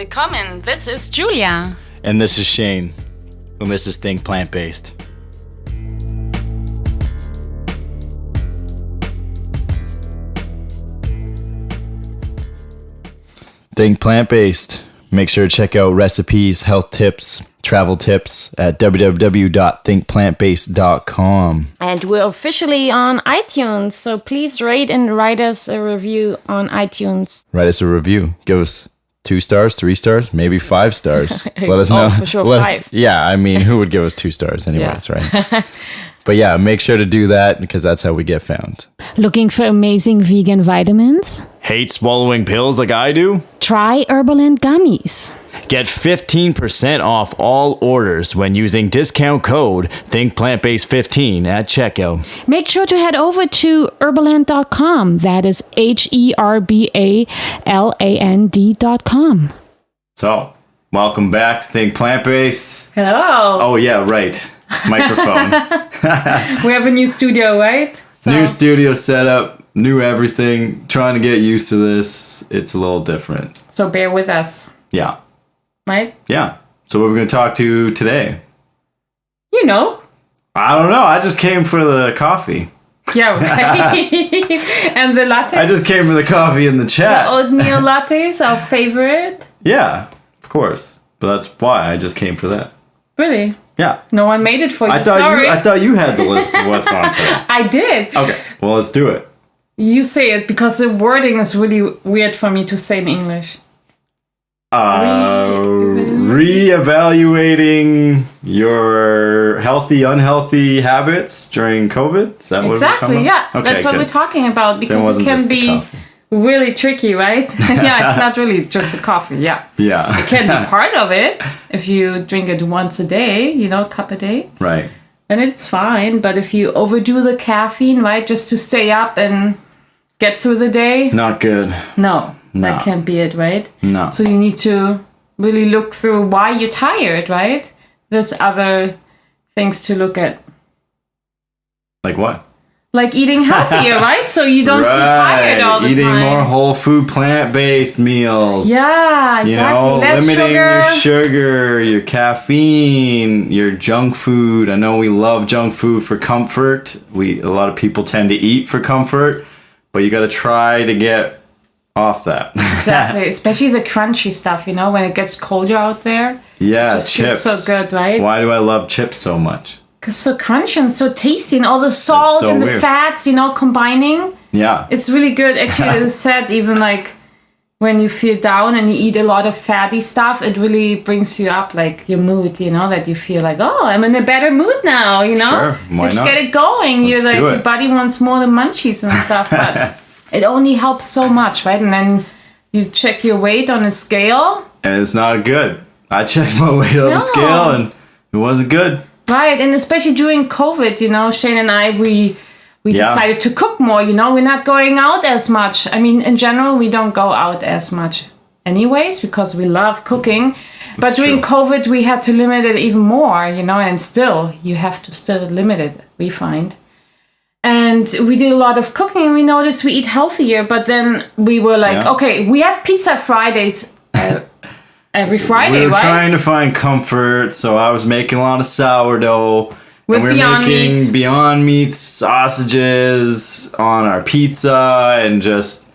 Willkommen, this is Julia. And this is Shane. And this is Think Plant-Based. Think Plant-Based. Make sure to check out recipes, health tips, travel tips at www.thinkplantbased.com. And we're officially on iTunes, so please rate and write us a review on iTunes. Write us a review. Give us 2 stars, 3 stars, maybe 5 stars. Let us know. For sure, 5. Yeah, I mean, who would give us 2 stars anyways, right? But yeah, make sure to do that because that's how we get found. Looking for amazing vegan vitamins? Hate swallowing pills like I do? Try Herbaland gummies. Get 15% off all orders when using discount code ThinkPlantBased15 at checkout. Make sure to head over to herbaland.com. That is herbaland.com. So, welcome back to Think Plant-Based. Hello. Oh yeah, right. Microphone. We have a new studio, right? So. New studio setup, new everything. Trying to get used to this. It's a little different. So bear with us. Yeah. Right? Yeah. So what we're going to talk to today? You know. I don't know. I just came for the coffee. Yeah, right. And the lattes? I just came for the coffee in the chat. The oatmeal lattes, our favorite. Yeah, of course. But that's why I just came for that. Really? Yeah. No one made it for you. I thought you had the list of what's on today. I did. Okay. Well, let's do it. You say it because the wording is really weird for me to say in English. Reevaluating your healthy, unhealthy habits during COVID? Is that what we're talking about? Exactly, yeah. Okay, that's what we're talking about because it can be really tricky, right? Yeah, it's not really just a coffee, yeah. Yeah. It can be part of it if you drink it once a day, a cup a day. Right. Then it's fine. But if you overdo the caffeine, right, just to stay up and get through the day. Not good. No. That can't be it, right? No. So you need to really look through why you're tired, right? There's other things to look at. Like what? Like eating healthier, right? So you don't feel tired all the time. Eating more whole food, plant-based meals. Yeah, exactly. Less limiting your sugar, your caffeine, your junk food. I know we love junk food for comfort. A lot of people tend to eat for comfort, but you got to try to get off that. Exactly, especially the crunchy stuff, when it gets colder out there. Yeah, just chips. Feels so good, right? Why do I love chips so much? Because so crunchy and so tasty, and all the salt and the fats, combining. Yeah. It's really good. Actually, it is said even like when you feel down and you eat a lot of fatty stuff, it really brings you up, like your mood, that you feel like, oh, I'm in a better mood now, Sure, why Let's not? get it going. Let's do it. Your body wants more than munchies and stuff, but it only helps so much, right? And then you check your weight on a scale. And it's not good. I checked my weight on the scale and it wasn't good. Right, and especially during COVID, Shane and I, we decided to cook more, we're not going out as much. I mean, in general, we don't go out as much anyways because we love cooking. But during COVID, we had to limit it even more, and still, you have to still limit it, we find. And we did a lot of cooking and we noticed we eat healthier, but then we were like, okay, we have pizza Fridays every Friday, we were right? trying to find comfort, so I was making a lot of sourdough. With and we were making Beyond Meat sausages on our pizza and just I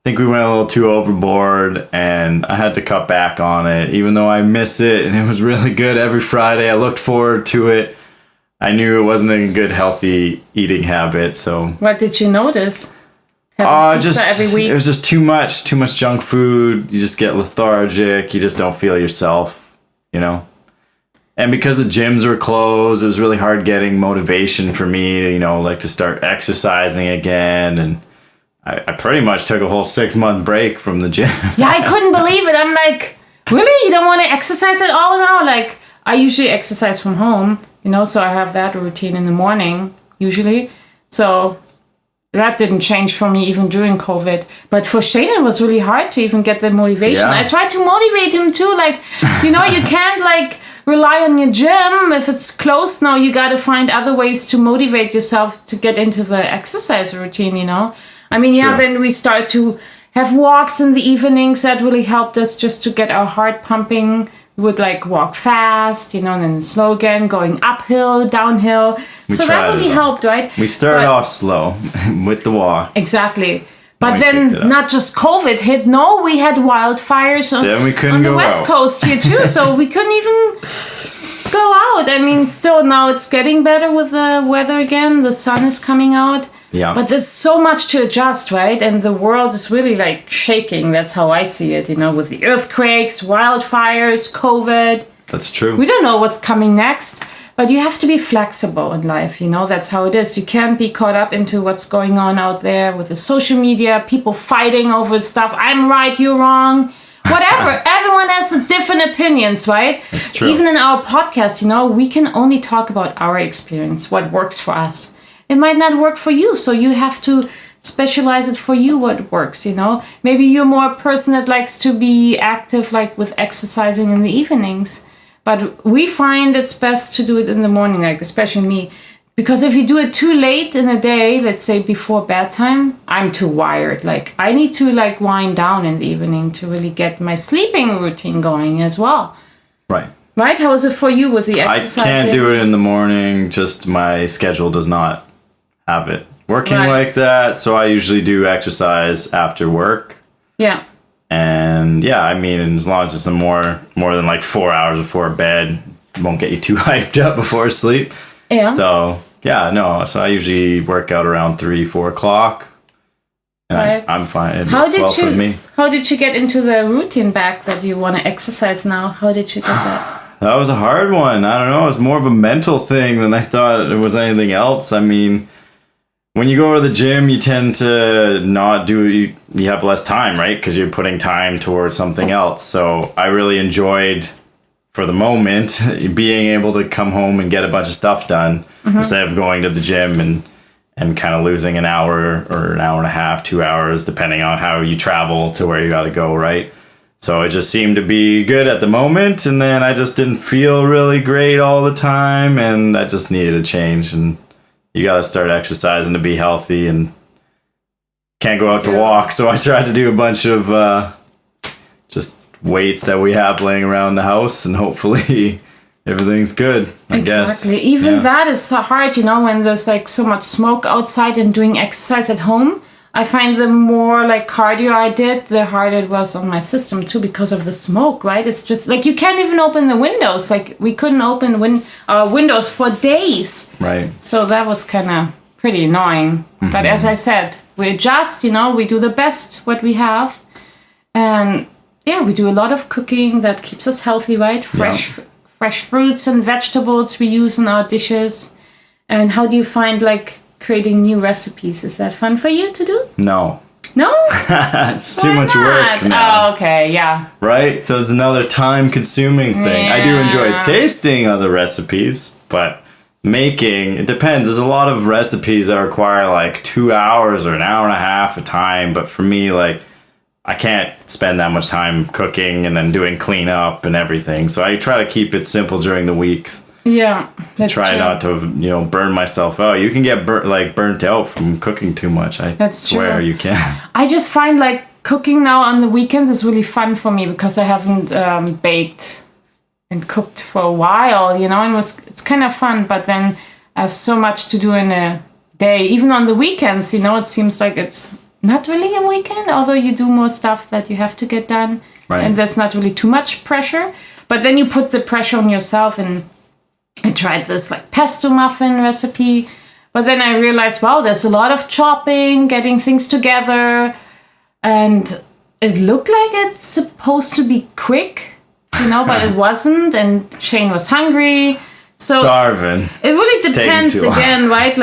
think we went a little too overboard and I had to cut back on it, even though I miss it and it was really good every Friday. I looked forward to it. I knew it wasn't a good, healthy eating habit, so... What did you notice? Pizza every week? It was just too much junk food. You just get lethargic. You just don't feel yourself, And because the gyms were closed, it was really hard getting motivation for me to, to start exercising again. And I pretty much took a whole 6-month break from the gym. Yeah, I couldn't believe it. I'm like, really? You don't want to exercise at all now? Like, I usually exercise from home, so I have that routine in the morning, usually. So that didn't change for me even during COVID. But for Shane, it was really hard to even get the motivation. Yeah. I tried to motivate him too. Like, you can't rely on your gym. If it's closed now, you got to find other ways to motivate yourself to get into the exercise routine, I mean, true. then we start to have walks in the evenings that really helped us just to get our heart pumping. We would like walk fast, and then slow again, going uphill, downhill. So that really helped, right? We started off slow with the walk. Exactly. But then not just COVID hit. No, we had wildfires on the West Coast here too. So we couldn't even go out. I mean, still now it's getting better with the weather again. The sun is coming out. Yeah. But there's so much to adjust, right? And the world is really like shaking. That's how I see it, with the earthquakes, wildfires, COVID. That's true. We don't know what's coming next, but you have to be flexible in life. That's how it is. You can't be caught up into what's going on out there with the social media, people fighting over stuff. I'm right, you're wrong. Whatever. Everyone has different opinions, right? That's true. Even in our podcast, we can only talk about our experience, what works for us. It might not work for you, so you have to specialize it for you what works, Maybe you're more a person that likes to be active, like with exercising in the evenings. But we find it's best to do it in the morning, like especially me. Because if you do it too late in the day, let's say before bedtime, I'm too wired. Like I need to wind down in the evening to really get my sleeping routine going as well. Right. Right? How is it for you with the exercising? I can't do it in the morning. Just my schedule does not have it working like that. So I usually do exercise after work. Yeah. And I mean, as long as it's more than 4 hours before bed, it won't get you too hyped up before sleep. Yeah. So so I usually work out around 3-4 o'clock. And I'm fine. It works well for me. How did you get into the routine back that you want to exercise now? How did you get that? That was a hard one. I don't know. It was more of a mental thing than I thought it was anything else. I mean, when you go to the gym, you tend to not do it. You have less time, right? Because you're putting time towards something else. So I really enjoyed, for the moment, being able to come home and get a bunch of stuff done instead of going to the gym and kind of losing an hour or an hour and a half, 2 hours, depending on how you travel to where you got to go, right? So it just seemed to be good at the moment. And then I just didn't feel really great all the time. And I just needed a change. And you got to start exercising to be healthy and can't go out to walk. So I tried to do a bunch of just weights that we have laying around the house, and hopefully everything's good, I guess. Exactly. Even that is so hard, when there's so much smoke outside and doing exercise at home. I find the more cardio I did, the harder it was on my system too, because of the smoke, right? It's just you can't even open the windows. We couldn't open windows for days. Right. So that was kind of pretty annoying. Mm-hmm. But as I said, we adjust, we do the best what we have. And we do a lot of cooking that keeps us healthy, right? Fresh fruits and vegetables we use in our dishes. And how do you find creating new recipes? Is that fun for you to do? No. No? It's too much work now. Oh, okay, yeah. Right? So it's another time-consuming thing. Yeah. I do enjoy tasting other recipes, but making, it depends. There's a lot of recipes that require 2 hours or an hour and a half of time, but for me, I can't spend that much time cooking and then doing cleanup and everything. So I try to keep it simple during the weeks. Yeah, that's try true. not to, burn myself out. You can get burnt out from cooking too much. I swear you can. I just find cooking now on the weekends is really fun for me because I haven't baked and cooked for a while, and it's kind of fun. But then I have so much to do in a day, even on the weekends. It seems like it's not really a weekend, although you do more stuff that you have to get done, right. And there's not really too much pressure. But then you put the pressure on yourself, and I tried this pesto muffin recipe, but then I realized, wow, there's a lot of chopping, getting things together, and it looked like it's supposed to be quick, but it wasn't, and Shane was hungry, so starving. It really depends again, right?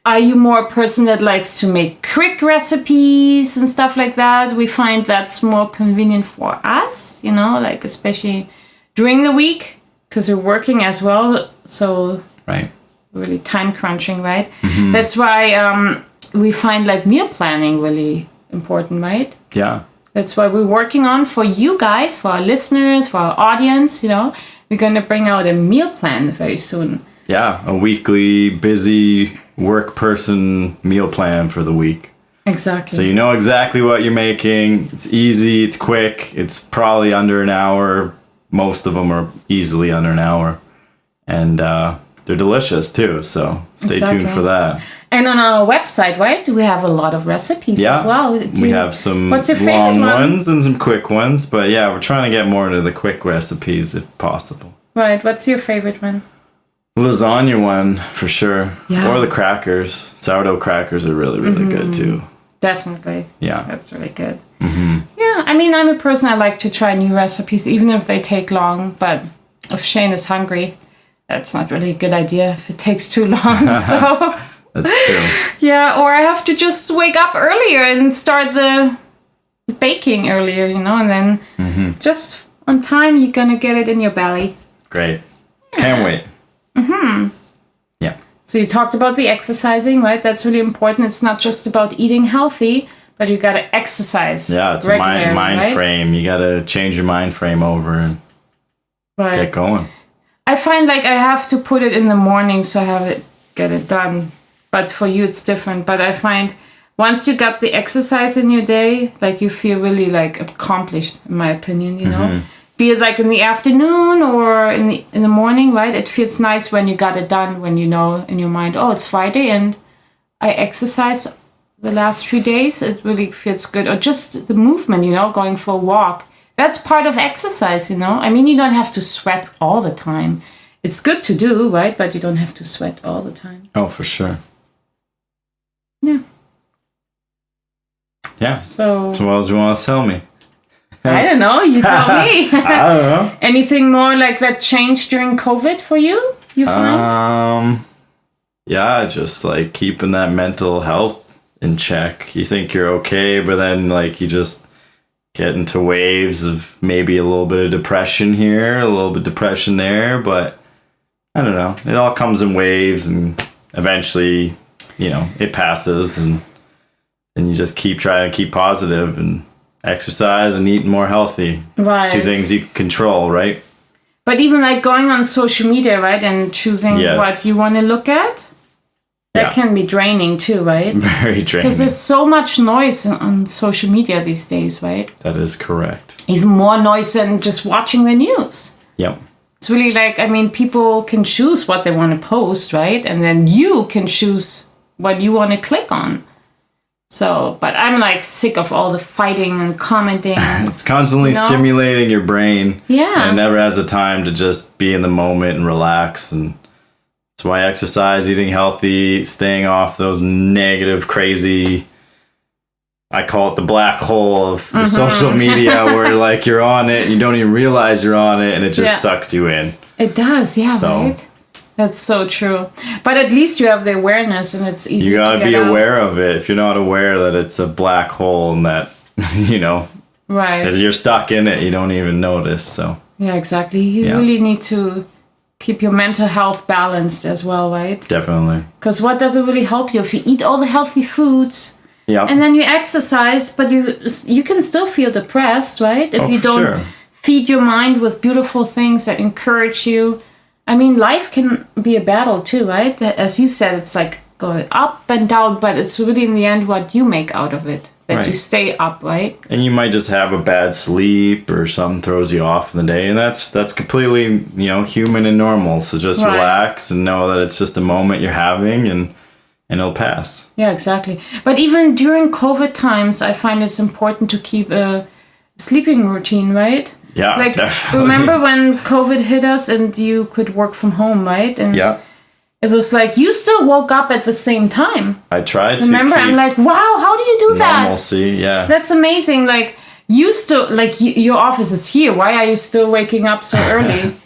Are you more a person that likes to make quick recipes and stuff like that? We find that's more convenient for us, especially during the week, because we're working as well. So right. Really time crunching, right? Mm-hmm. That's why we find meal planning really important, right? Yeah. That's why we're working on for you guys, for our listeners, for our audience, we're going to bring out a meal plan very soon. Yeah, a weekly busy work person meal plan for the week. Exactly. So you know exactly what you're making. It's easy. It's quick. It's probably under an hour. Most of them are easily under an hour. And they're delicious too. So stay tuned for that. And on our website, right, we have a lot of recipes as well. We have some long ones and some quick ones. But yeah, we're trying to get more into the quick recipes if possible. Right. What's your favorite one? Lasagna one for sure. Yeah. Or the crackers. Sourdough crackers are really, really good too. Definitely. Yeah. That's really good. Yeah. I mean, I'm a person, I like to try new recipes, even if they take long. But if Shane is hungry, that's not really a good idea if it takes too long. So that's true. Yeah, or I have to just wake up earlier and start the baking earlier, and then just on time you're gonna get it in your belly. Great. Can't wait. Yeah. So you talked about the exercising, right? That's really important. It's not just about eating healthy, but you gotta exercise. Yeah, it's a mind frame. You gotta change your mind frame over and get going. I find like I have to put it in the morning so I get it done. But for you, it's different. But I find once you got the exercise in your day, like you feel really like accomplished, in my opinion, Be it like in the afternoon or in the morning, right? It feels nice when you got it done, when you know in your mind, oh, it's Friday and I exercise the last 3 days. It really feels good. Or just the movement, going for a walk. That's part of exercise, I mean, you don't have to sweat all the time. It's good to do, right? But you don't have to sweat all the time. Oh, for sure. Yeah. Yeah. So what else do you want to tell me? I don't know. You tell me. I don't know. Anything more like that changed during COVID for you? You find? Yeah, just like keeping that mental health in check. You think you're okay, but then like you just get into waves of maybe a little bit of depression here, a little bit of depression there, but I don't know. It all comes in waves, and eventually, it passes, and then you just keep trying to keep positive and exercise and eat more healthy. Right. It's 2 things you can control, right? But even like going on social media, right, and choosing what you want to look at, that can be draining too, right? Very draining. Because there's so much noise on social media these days, right? That is correct. Even more noise than just watching the news. Yep. It's really like, I mean, people can choose what they want to post, right? And then you can choose what you want to click on. So, but I'm like sick of all the fighting and commenting. It's constantly stimulating your brain. Yeah. And it never has the time to just be in the moment and relax. And that's why exercise, eating healthy, staying off those negative, crazy, I call it the black hole of the social media where like you're on it and you don't even realize you're on it and it just sucks you in. It does, right? That's so true. But at least you have the awareness and it's easy to get out. You gotta be aware of it. If you're not aware that it's a black hole and that, right, you're stuck in it, you don't even notice. So yeah, exactly. You really need to keep your mental health balanced as well, right? Definitely. Because what does it really help you if you eat all the healthy foods? Yeah. And then you exercise, but you can still feel depressed, right? If you don't feed your mind with beautiful things that encourage you. I mean, life can be a battle too, right? As you said, it's like going up and down, but it's really in the end what you make out of it. That you stay up, right? And you might just have a bad sleep or something throws you off in the day. And that's completely, human and normal. So just relax and know that it's just a moment you're having and it'll pass. Yeah, exactly. But even during COVID times, I find it's important to keep a sleeping routine, right? Yeah, like, definitely. Remember when COVID hit us and you could work from home, right? And it was like you still woke up at the same time. I tried to. Remember, I'm like, wow, how do you do that? Normalcy, yeah. That's amazing. Like you still, like your office is here. Why are you still waking up so early?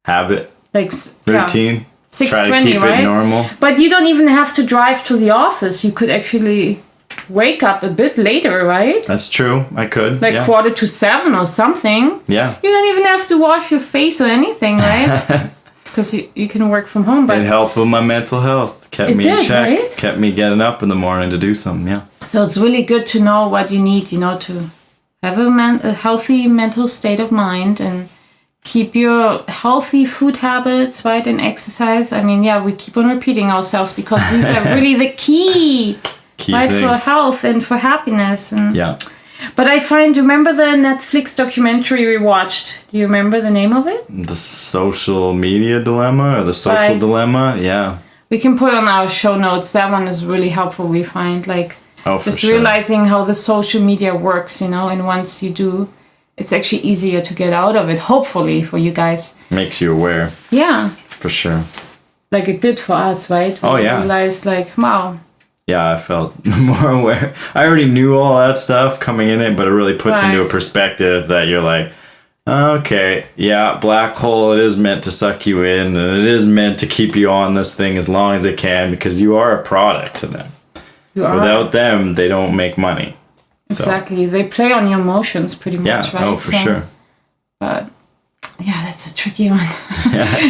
Habit. Like routine. 6:20, try to keep it normal. But you don't even have to drive to the office. You could actually wake up a bit later, right? That's true. I could. Like 6:45 or something. Yeah. You don't even have to wash your face or anything, right? Because you can work from home. But it helped with my mental health. Kept me in check. Right? Kept me getting up in the morning to do something, yeah. So it's really good to know what you need, to have a healthy mental state of mind and keep your healthy food habits, right, and exercise. I mean, we keep on repeating ourselves because these are really the key Key right? things. For health and for happiness. And Yeah. But remember the Netflix documentary we watched? Do you remember the name of it? The social media dilemma or the social dilemma? Yeah. We can put on our show notes. That one is really helpful, we find. Like, just realizing how the social media works, and once you do, it's actually easier to get out of it, hopefully, for you guys. Makes you aware. Yeah. For sure. Like it did for us, right? We realized, like, wow. Yeah, I felt more aware. I already knew all that stuff coming in it, but it really puts into a perspective that you're like, okay, yeah, black hole, it is meant to suck you in, and it is meant to keep you on this thing as long as it can, because you are a product to them. Without them, they don't make money. Exactly. So. They play on your emotions pretty much, right? Oh, for sure. But yeah, that's a tricky one.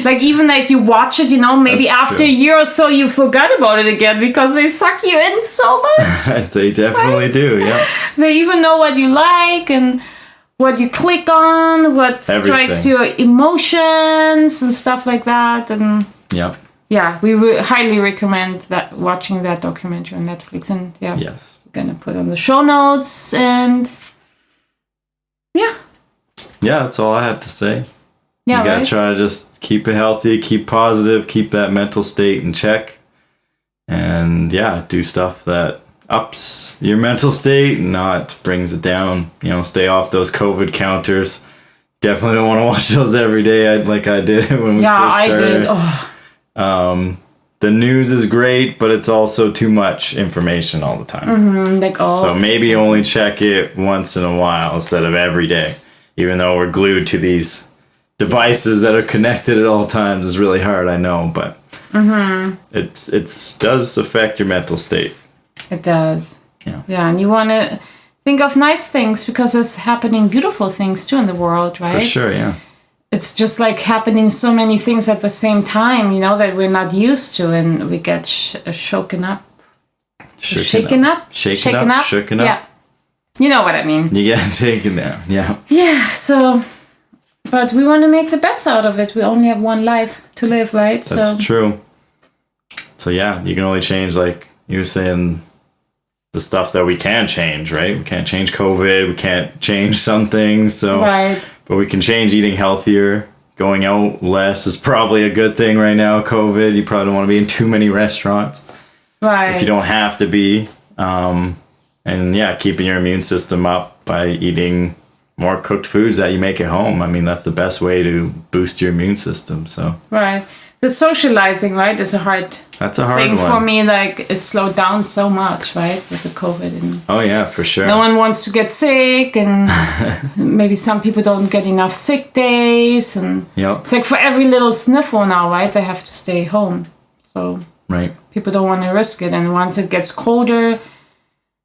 Like even like you watch it, maybe that's after a year or so you forgot about it again because they suck you in so much. They definitely do, yeah. They even know what you like and what you click on, what strikes your emotions and stuff like that. And yeah, we would highly recommend that watching that documentary on Netflix. And yes, we're gonna put on the show notes. And yeah, that's all I have to say. Yeah, you gotta try to just keep it healthy, keep positive, keep that mental state in check, and do stuff that ups your mental state, not brings it down. Stay off those COVID counters. Definitely don't want to watch those every day, like I did when we first started. Yeah, I did. The news is great, but it's also too much information all the time. Mm-hmm, so maybe only check it once in a while instead of every day. Even though we're glued to these devices that are connected at all times, is really hard, I know, but it does affect your mental state. It does. Yeah, and you want to think of nice things because there's happening beautiful things too in the world, right? For sure, yeah. It's just like happening so many things at the same time, that we're not used to, and we get shaken up. Shaken up? Yeah. You know what I mean. You get taken down, yeah. Yeah, but we want to make the best out of it. We only have one life to live, right? That's true. So yeah, you can only change, like you were saying, the stuff that we can change, right? We can't change COVID. We can't change some things. But we can change eating healthier. Going out less is probably a good thing right now. COVID, you probably don't want to be in too many restaurants. Right. If you don't have to be. And keeping your immune system up by eating more cooked foods that you make at home. I mean, that's the best way to boost your immune system. So right. The socializing, right, is a hard thing for me. Like, it slowed down so much, right, with the COVID. And oh, yeah, for sure. No one wants to get sick, and maybe some people don't get enough sick days. And it's like for every little sniffle now, right, they have to stay home. So people don't want to risk it. And once it gets colder,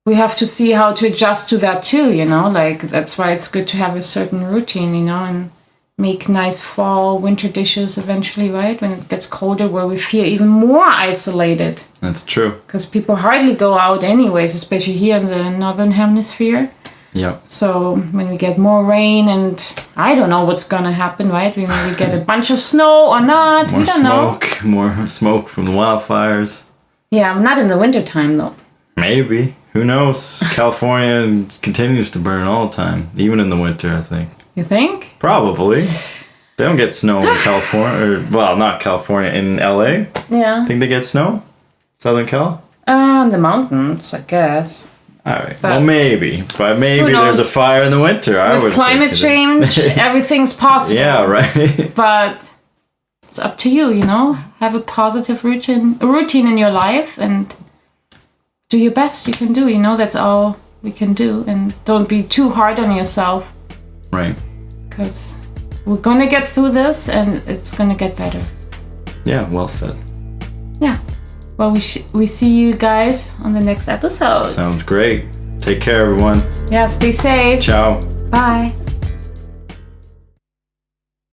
we have to see how to adjust to that too, Like, that's why it's good to have a certain routine, and make nice fall, winter dishes eventually, right? When it gets colder, where we feel even more isolated. That's true. Because people hardly go out anyways, especially here in the northern hemisphere. Yeah. So when we get more rain, and I don't know what's going to happen, right? We maybe get a bunch of snow or not. We don't know. More smoke from the wildfires. Yeah, not in the wintertime, though. Maybe. Who knows? California continues to burn all the time, even in the winter, I think. You think? Probably. They don't get snow in California, not California, in LA. Yeah. Think they get snow? Southern Cal? In the mountains, I guess. All right. But maybe there's a fire in the winter. With climate change, everything's possible. Yeah, right. But it's up to you, Have a positive routine in your life and do your best you can do. That's all we can do. And don't be too hard on yourself. Right. Because we're going to get through this and it's going to get better. Yeah, well said. Yeah. Well, we see you guys on the next episode. Sounds great. Take care, everyone. Yeah, stay safe. Ciao. Bye.